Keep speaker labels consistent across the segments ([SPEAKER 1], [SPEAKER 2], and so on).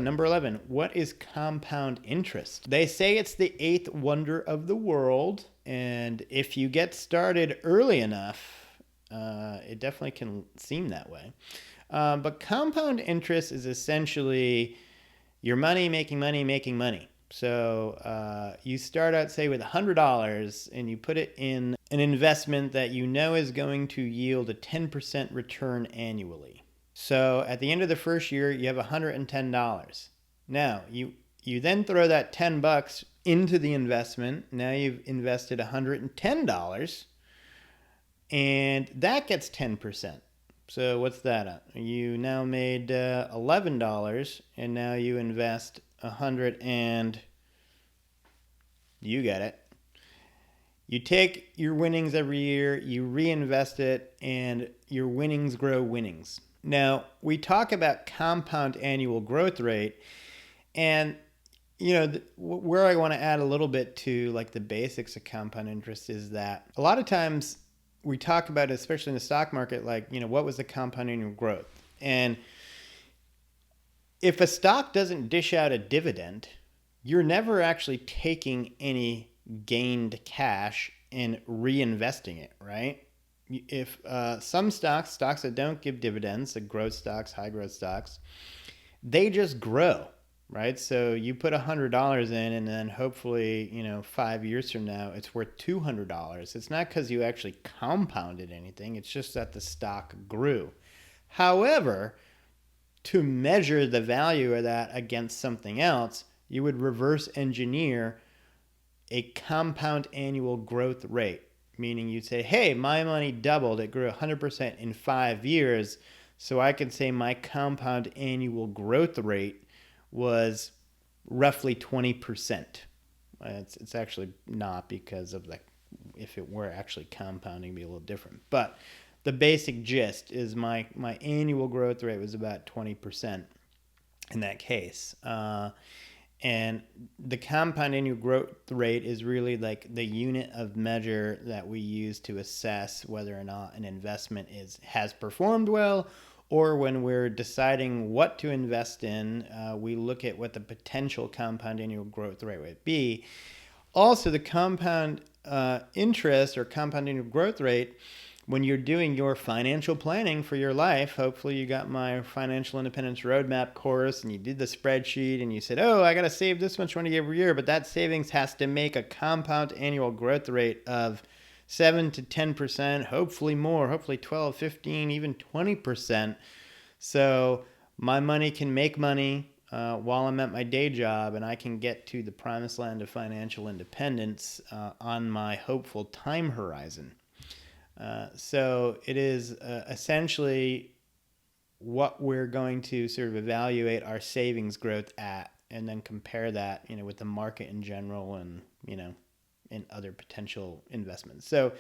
[SPEAKER 1] Number 11, what is compound interest? They say it's the eighth wonder of the world, and if you get started early enough, it definitely can seem that way. But compound interest is essentially your money making money. So you start out, say, with $100 and you put it in an investment that you know is going to yield a 10% return annually. So at the end of the first year, you have $110. Now, you then throw that $10 into the investment. Now you've invested $110, and that gets 10%. So what's that at? You now made $11, and now you invest 100 and you get it. You take your winnings every year, you reinvest it, and your winnings grow winnings. Now, we talk about compound annual growth rate, and where I want to add a little bit to like the basics of compound interest is that a lot of times we talk about, especially in the stock market, like, what was the compound annual growth? And if a stock doesn't dish out a dividend, you're never actually taking any gained cash and reinvesting it, right? If some stocks that don't give dividends, the growth stocks, high growth stocks, they just grow, right? So you put $100 in, and then hopefully, 5 years from now, it's worth $200. It's not because you actually compounded anything. It's just that the stock grew. However, to measure the value of that against something else, you would reverse engineer a compound annual growth rate, meaning you'd say, hey, my money doubled. It grew 100% in 5 years. So I could say my compound annual growth rate was roughly 20%. It's actually not, because of if it were actually compounding, it'd be a little different. But the basic gist is my annual growth rate was about 20% in that case. And the compound annual growth rate is really like the unit of measure that we use to assess whether or not an investment has performed well, or when we're deciding what to invest in, we look at what the potential compound annual growth rate would be. Also, the compound interest or compound annual growth rate, when you're doing your financial planning for your life, hopefully you got my Financial Independence Roadmap course and you did the spreadsheet and you said, oh, I got to save this much money every year, but that savings has to make a compound annual growth rate of 7 to 10%, hopefully more, hopefully 12, 15, even 20%. So my money can make money while I'm at my day job, and I can get to the promised land of financial independence on my hopeful time horizon. So it is essentially what we're going to sort of evaluate our savings growth at, and then compare that, with the market in general and, and other potential investments. So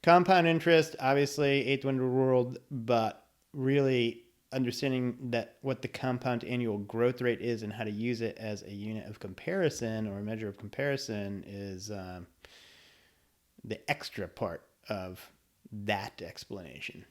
[SPEAKER 1] compound interest, obviously, eighth wonder of the world, but really understanding that what the compound annual growth rate is and how to use it as a unit of comparison or a measure of comparison is the extra part of that explanation.